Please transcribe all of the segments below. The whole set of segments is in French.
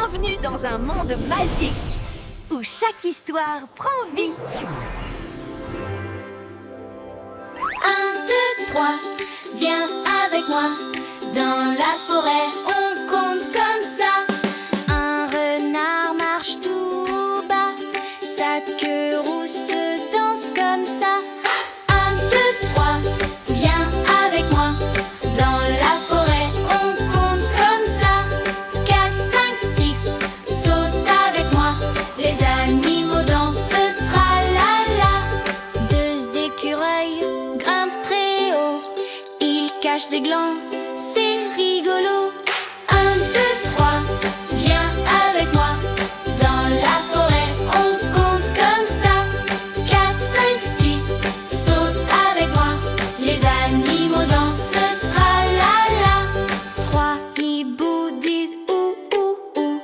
Bienvenue dans un monde magique où chaque histoire prend vie. 1, 2, 3, viens avec moi. Dans la forêt, on compte comme ça. Un renard marche tout bas, sa queue rousse danse comme ça. 1, 2, 3, viens avec moi. Dans la forêt, on compte comme ça. 4, 5, 6, saute avec moi. Les animaux dansent, tralala. 2 écureuils grimpent très haut, ils cachent des glands, c'est rigolo. 1, 2, 3, viens avec moi. Dans la forêt, on compte comme ça. 4, 5, 6, saute avec moi. Les animaux dansent, tralala. 3 hiboux disent ou ou ou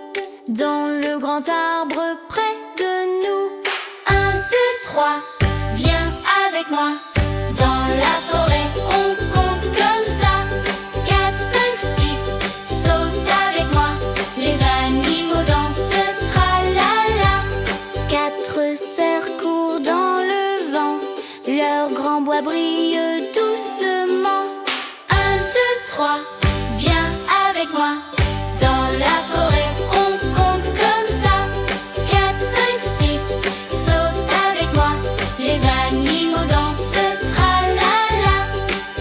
dans le grand arbre près de nous. 1, 2, 3, viens avec moi. Dans la forêt, on compte comme ça. 4, 5, 6, saute avec moi. Les animaux dansent, tralala. 4 sœurs courent dans le vent, leur grand bois brille doucement. 1, 2, 3, viens avec moi. Dans la forêt, on compte comme ça. 4, 5, 6, saute avec moi. Les animaux dansent, tralala.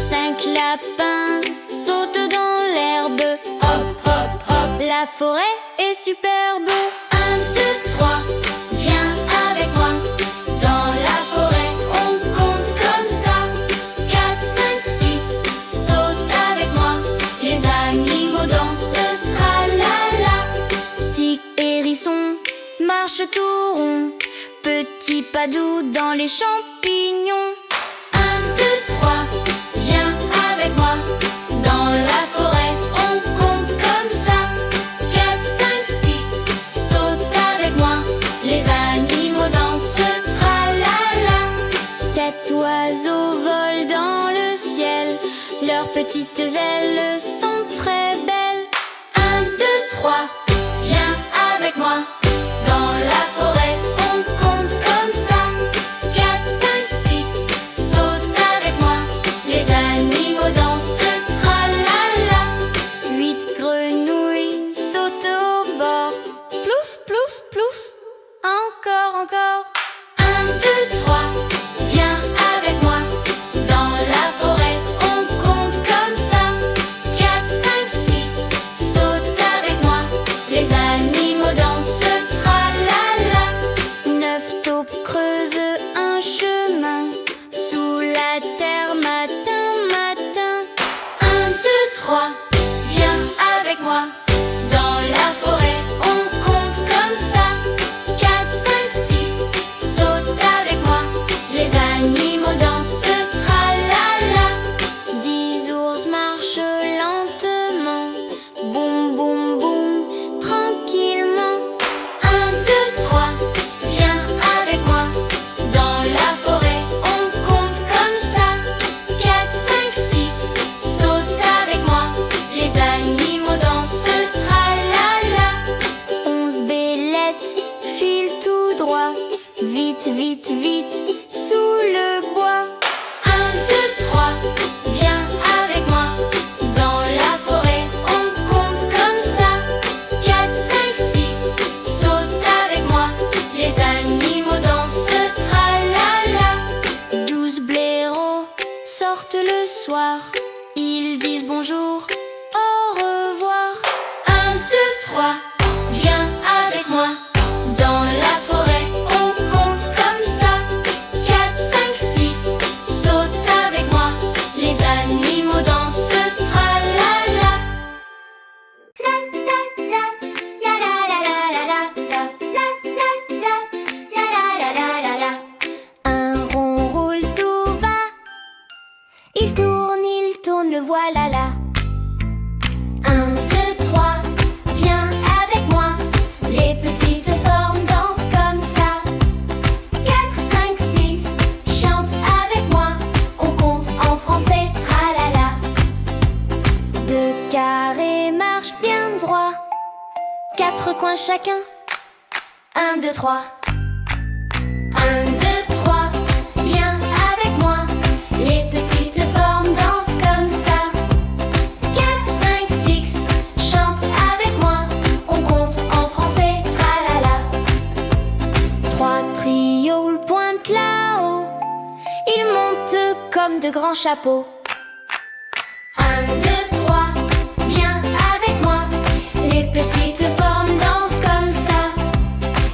5 lapins sautent dans l'herbe. Hop, hop, hop. La forêt est superbe. 1, 2, 3, viens avec moi. Dans la forêt, on compte comme ça. 4, 5, 6, saute avec moi. Les animaux dansent, tralala. 6 hérissons marchent tout rond, petit pas doux dans les champignons. 1, 2, 3, viens avec moi. Dans la forêt, on compte comme ça. 4, 5, 6, saute avec moi. Les animaux dansent, tralala. 7 oiseaux volent dans le ciel, leurs petites ailes sont très belles. 1, 2, 3, viens avec moi. Dans la forêt, on compte comme ça. 4, 5, 6, saute avec moi. Les animaux dansent, tralala. 8 grenouilles sautent au bord. Plouf, plouf, plouf. Encore, encore. 1, 2, 3, viens avec moi. Dans la forêt, on compte comme ça. 4, 5, 6, saute avec moi. Les animaux dansent, tralala. 9 taupes creusent un chemin sous la terre matin, matin. 1, 2, 3, viens avec moi. Dans la forêt, on compte comme ça. 4, 5, 6, saute avec moi. Les animaux dansent, tralala. 10 ours marchent lentement, boum, boum, boum, tranquillement. 1, 2, 3, viens avec moi. Dans la forêt, on compte comme ça. 4, 5, 6, saute avec moi. Les animaux dansent, tralala. 11 bellettes filent tout droit, vite, vite, vite, sous le bois. 1, 2, 3, viens avec moi. Dans la forêt, on compte comme ça. 4, 5, 6, saute avec moi. Les animaux dansent, tralala. 12 blaireaux sortent le soir, ils disent bonjour, au revoir. 1, 2, 3, viens avec moi. Dans la forêt, on compte comme ça. 4, 5, 6, saute avec moi. Les animaux dansent, tralala. La la la, la la la la la la, la la la la la. Un rond roule tout bas, il tourne, le voilà là. coin chacun. 1, 2, 3. 1, 2, 3, viens avec moi. Les petites formes dansent comme ça. 4, 5, 6, chante avec moi. On compte en français, tralala. 3 trioles pointent là-haut. Ils montent comme de grands chapeaux. 1, 2, 3, viens avec moi. Les petites formes dansent comme ça.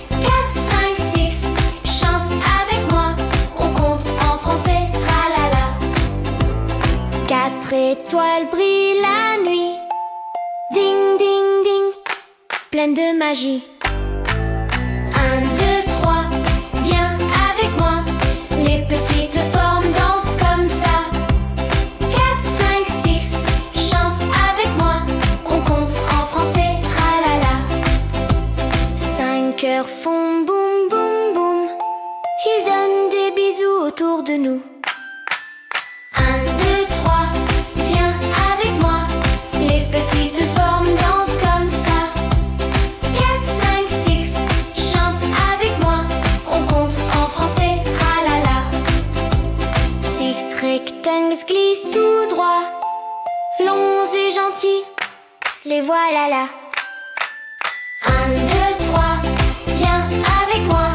4, 5, 6, chante avec moi. On compte en français, tralala. 4 étoiles brillent la nuit. Ding, ding, ding, pleine de magie. 1, 2, 3, viens avec moi. Les petites formes dansent comme ça. 4, 5, 6, chante avec moi. On compte en français, tralala. 5 cœurs font boum, boum, boum. Ils donnent des bisous autour de nous. 1, 2, 3, viens avec moi. Les petites formes dansent comme ça. 4, 5, 6, chante avec moi. On compte en français, tralala. 6 rectangles glissent tout droit. Longs et gentils, les voilà là. 1, 2, 3, viens avec moi.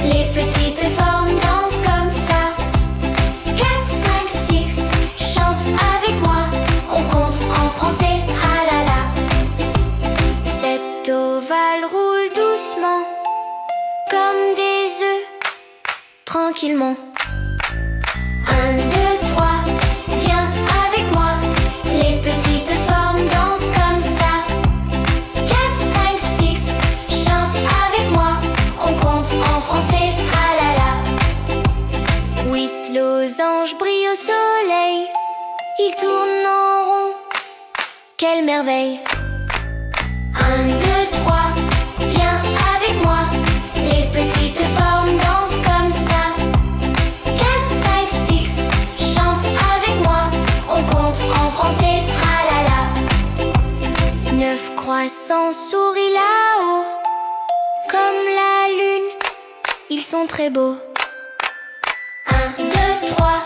Les petites formes dansent comme ça. 4, 5, 6, chante avec moi. On compte en français, tralala. 7 ovales roulent doucement, comme des œufs, tranquillement. 1, 2, 3, viens avec moi. Les petites formes dansent comme ça. 4, 5, 6, chante avec moi. On compte en français, tralala. 8 losanges brillent au soleil. Ils tournent en rond, quelle merveille. 1, 2, 3, viens avec moi. Les petites formes dansent comme ça. 4, 5, 6, chante avec moi. On compte en français, tralala. 9 croissants sourient là-haut, comme la lune, ils sont très beaux. 1, 2, 3,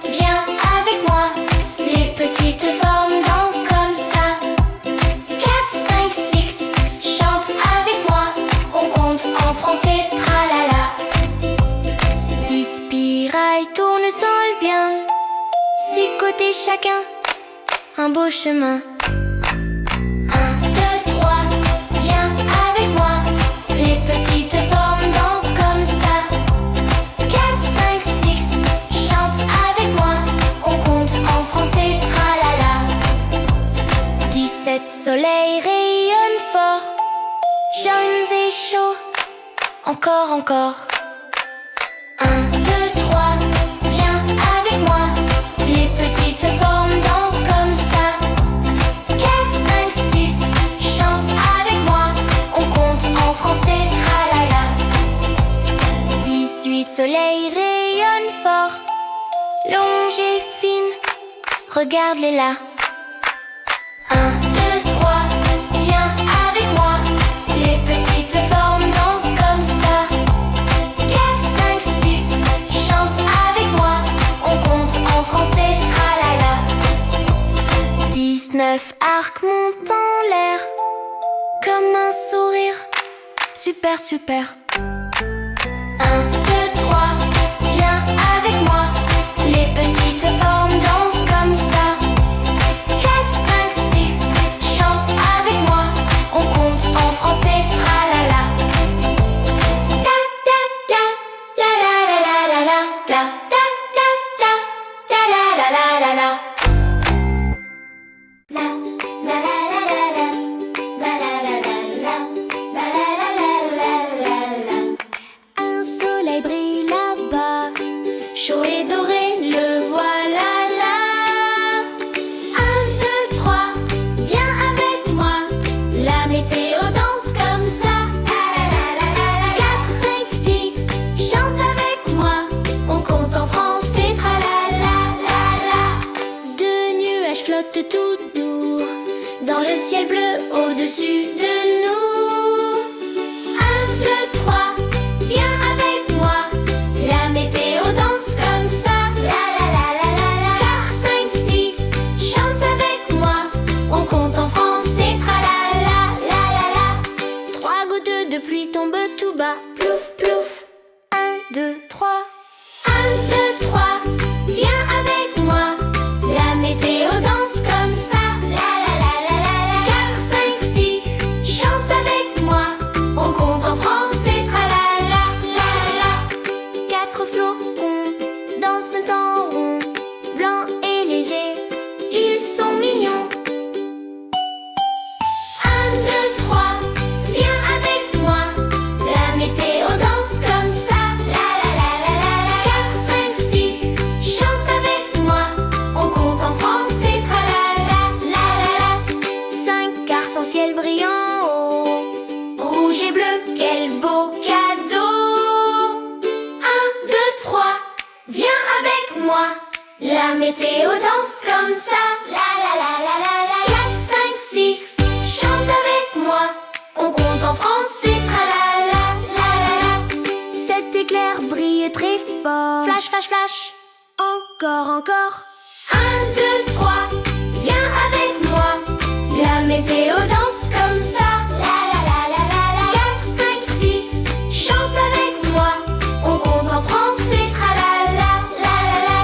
viens avec moi. Les petites formes dansent comme ça. 4, 5, 6, chante avec moi. On compte en français, tralala. 10 spirales tournent sans le bien. 6 côtés chacun, un beau chemin. 1, 2, 3, viens avec moi. Les petites formes dansent comme ça. 4, 5, 6, chante avec moi. On compte en français, tralala. 17 soleils rayonnent fort, jaunes et chauds, encore, encore. 1, 2, 3, viens avec moi. Les petites formes dansent comme ça. 4, 5, 6, chante avec moi. On compte en français, tralala. 18 soleils rayonnent fort, longs et fines, regarde-les là. 1, 2, 3, viens avec moi. Les petites formes dansent comme ça. 4, 5, 6, chante avec moi. On compte en français, tralala. 19 arcs montent en l'air, comme un sourire, super, super. 1, 2, 3, viens avec moi. Les petites formes dansent comme ça. 4, 5, 6, chante avec moi. On compte en français, tralala. Ta ta ta, la la la la la la, ta ta ta ta, ta la la la la la. La la la la la la, la la la la la, la la la la la la la. goutte de pluie tombe tout bas. Plouf, plouf. 1, 2, 3. 1, 2, 3. Viens avec moi. La météo danse comme ça. La la la la la la. 4, 5, 6. Chante avec moi. On compte en français. Tra la la la la. 4 flocons dansent en rond. Blancs et légers, ils sont mignons. 1, 2, 3. Viens avec moi. La météo danse comme ça. La la la la la la. 4, 5, 6. Chante avec moi. On compte en français. Tra la la la la la. 5 arcs-en-ciel brillants haut. Rouge et bleu, quel beau cadeau. 1, 2, 3. Viens avec moi. La météo danse comme ça. La la la la la la. 4, 5, 6. Chante avec moi. On compte en français. Tra la la la la la. 7 éclairs brillent très fort. Flash, flash, flash. Encore, encore. 1, 2, 3. Viens avec moi. La météo danse comme ça. La la la la la la. 4, 5, 6. Chante avec moi. On compte en français. Tra la la la la la.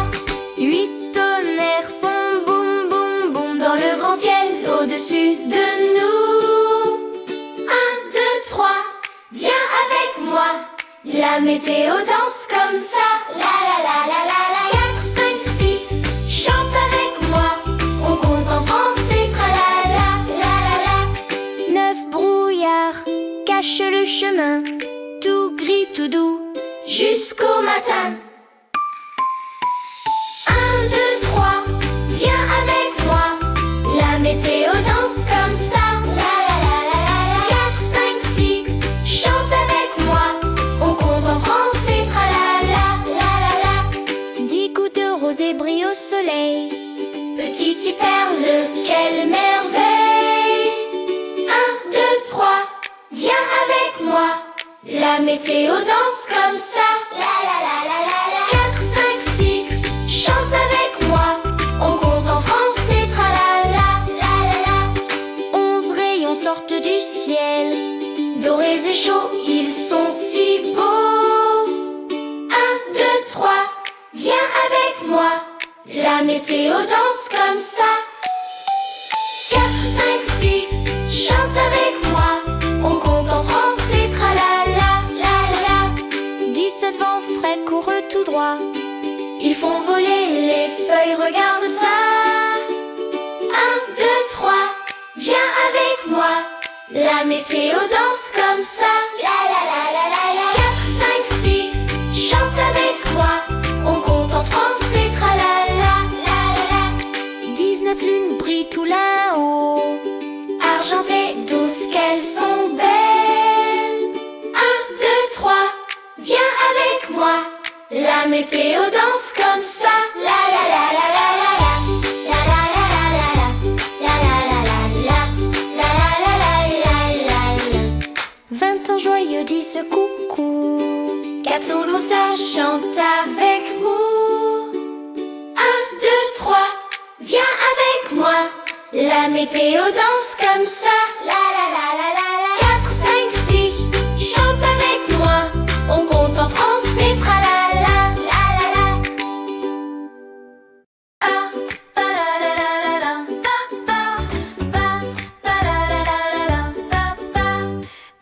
8 tonnerres font boum boum boum dans le grand ciel au-dessus de nous. 1, 2, 3. Viens avec moi. La météo danse comme ça. La la la la la la. 4, 5, 6. Chante avec moi. On compte en français. Tra la la la la la. 9 brouillards cachent le chemin. Tout gris, tout doux, jusqu'au matin. 1, 2, 3. Viens avec moi. La météo danse comme ça. La la la la la la. 4, 5, 6. Chante avec moi. On compte en français. Tra la la la la la. 10 gouttes rosées brillent au soleil. Petite perle, quelle merveille. 1, 2, 3. Viens avec moi. La météo danse comme ça. La la la la la la. 4, 5, 6. Chante avec moi. On compte en français. Tra la la la la la. 11 rayons sortent du ciel. Dorés et chauds, ils sont si beaux. 1, 2, 3. Viens avec moi. La météo danse comme ça. 4, 5, 6. Chante avec moi. On compte en français. Tra la la la la la. 17 vents frais courent tout droit. Ils font voler les feuilles, regarde ça. 1, 2, 3. Viens avec moi. La météo danse comme ça. La la la la la la. 4, 5, 6. Chante avec moi. On compte en français. Tra la la la la la. 19 lunes brillent tout là-haut. Argentées, douces, qu'elles sont belles. 1, 2, 3. Viens avec moi. La météo danse comme ça. La la la la la la la. La la la la la la. La la la la la. La la la la la la. 20 ans joyeux disent coucou. Qu'à Toulouse ça chante avec nous. 1, 2, 3. Viens avec moi. La météo danse comme ça. La la la la la la. 4, 5, 6. Chante avec moi. On compte en français. Tra la la la la la. Ah, pa la la la la la. Pa pa pa pa la la la la la. Pa pa.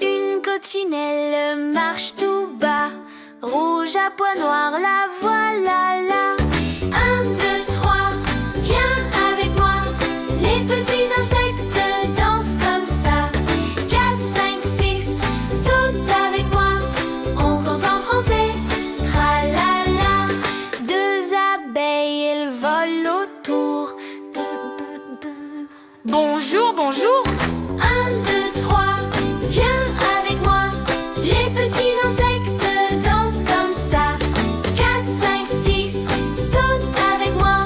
Une coccinelle marche tout bas. Rouge à pois noirs, la voilà là. 1, 2, 3. Viens avec moi. Les petits insectes dansent comme ça. 4, 5, 6. Saute avec moi. On compte en français. Tra la la. 2 abeilles, elles volent autour. Bzz, bzz, bzz. Bonjour, bonjour. 1, 2, 3. Viens avec moi. Les petits insectes dansent comme ça. 4, 5, 6. Saute avec moi.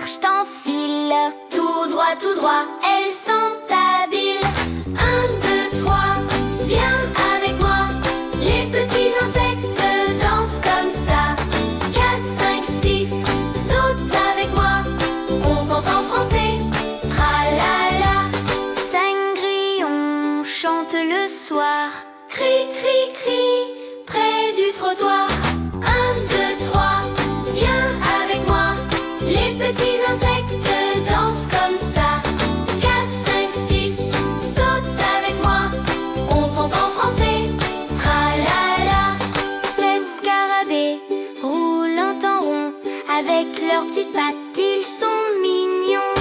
marchent en file. Tout droit, elles sont habiles. 1, 2, 3, viens avec moi. Les petits insectes dansent comme ça. 4, 5, 6, saute avec moi. On compte en français, tralala. 5 grillons chantent le soir. Cri, cri, cri, près du trottoir. 1, 2, 3, viens avec moi. Les petits insectes dansent comme ça. 4, 5, 6, saute avec moi. On compte en français, tralala. 7 scarabées roulant en rond. Avec leurs petites pattes, ils sont mignons.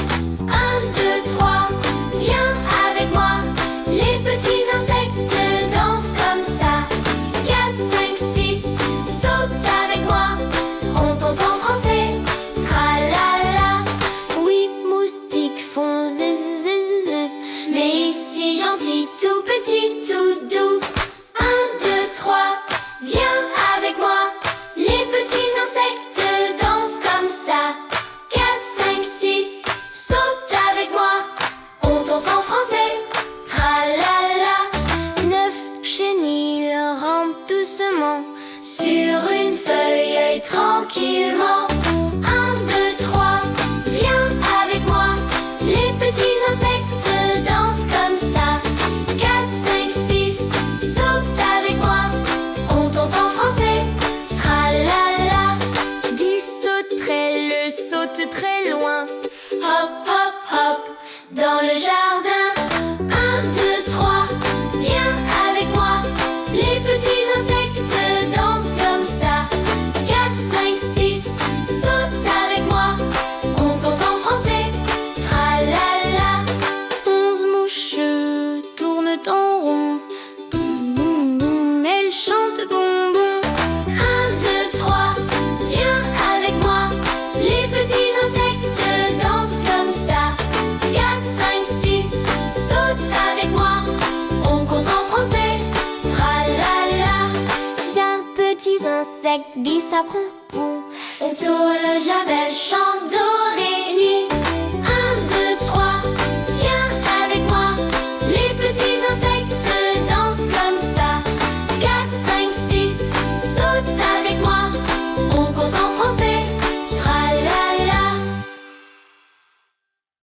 1, 2, 3, viens avec moi. Les petits insectes dansent comme ça. 4, 5, 6, saute avec moi. On compte en français, tralala. 8 moustiques font zzzz, zzzz. Mais ici gentil, tout petit, tout doux. 1, 2, 3, viens avec moi. Les petits insectes dansent comme ça. 4, 5, 6, saute avec moi. On compte en français, tralala. 9 chenilles rampent doucement sur une feuille tranquillement. 1, 2, 3, viens avec moi. Les petits insectes dansent comme ça. 4, 5, 6, saute avec moi. On compte en français, tralala. 10 sauterelles sautent très loin. Hop, hop, hop, dans le jardin. 1, 2, 3, viens avec moi. Les petits insectes dansent comme ça. 4, 5, 6, saute avec moi. On compte en français, tralala. 11 mouches tournent en rond. Boum, boum, boum, elles chantent bonbon. 1, 2, 3, viens avec moi. Les petits insectes dansent comme ça. 4, 5, 6, saute avec moi. On compte en français, tralala. Viens petits insectes, glisse à propos. Autour le javel chante doré.